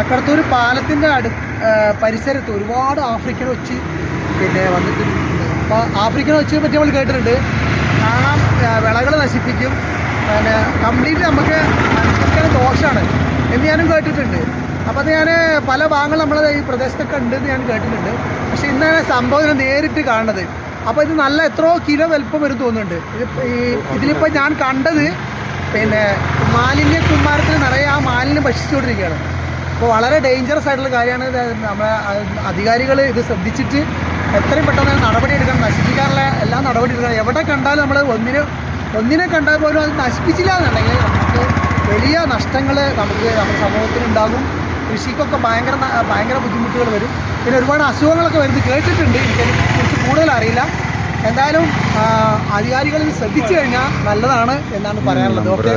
ചക്കടത്തൂർ പാലത്തിൻ്റെ പരിസരത്ത് ഒരുപാട് ആഫ്രിക്കൻ ഒച്ച് പിന്നെ വന്നിട്ടുണ്ട്. അപ്പോൾ ആഫ്രിക്കൻ ഒച്ചിനെ പറ്റി നമ്മൾ കേട്ടിട്ടുണ്ട്. കാണാൻ വിളകൾ നശിപ്പിക്കും, പിന്നെ കംപ്ലീറ്റ് നമുക്ക് മനുഷ്യർക്കാണ് ദോഷമാണ് എന്ന് ഞാനും കേട്ടിട്ടുണ്ട്. അപ്പോൾ അത് ഞാൻ പല ഭാഗങ്ങൾ നമ്മളെ ഈ പ്രദേശത്തൊക്കെ ഉണ്ടെന്ന് ഞാൻ കേട്ടിട്ടുണ്ട്. പക്ഷേ ഇന്നാണ് സംഭവം നേരിട്ട് കാണുന്നത്. അപ്പോൾ ഇത് നല്ല എത്രയോ കിലോ വലുപ്പം വരും തോന്നുന്നുണ്ട്. ഇതിലിപ്പോൾ ഞാൻ കണ്ടത് പിന്നെ മാലിന്യ കുമ്മാരത്തിൽ നിറയെ ആ മാലിന്യം ഭക്ഷിച്ചുകൊണ്ടിരിക്കുകയാണ്. അപ്പോൾ വളരെ ഡേഞ്ചറസ് ആയിട്ടുള്ള കാര്യമാണ്. നമ്മളെ അധികാരികൾ ഇത് ശ്രദ്ധിച്ചിട്ട് എത്രയും പെട്ടെന്ന് നടപടി എടുക്കണം, നശിപ്പിക്കാനുള്ള എല്ലാ നടപടി എടുക്കണം. എവിടെ കണ്ടാലും നമ്മൾ ഒന്നിനെ കണ്ടാൽ പോലും അത് നശിപ്പിച്ചില്ല എന്നുണ്ടെങ്കിൽ നമുക്ക് വലിയ നഷ്ടങ്ങൾ നമ്മുടെ സമൂഹത്തിനുണ്ടാകും. കൃഷിക്കൊക്കെ ഭയങ്കര ബുദ്ധിമുട്ടുകൾ വരും. പിന്നെ ഒരുപാട് അസുഖങ്ങളൊക്കെ വരുന്നത് കേട്ടിട്ടുണ്ട്. എനിക്കതിനെക്കുറിച്ച് കൂടുതൽ അറിയില്ല. എന്തായാലും അധികാരികൾ ശ്രദ്ധിച്ചു കഴിഞ്ഞാൽ നല്ലതാണ് എന്നാണ് പറയാനുള്ളത്. ഓക്കെ.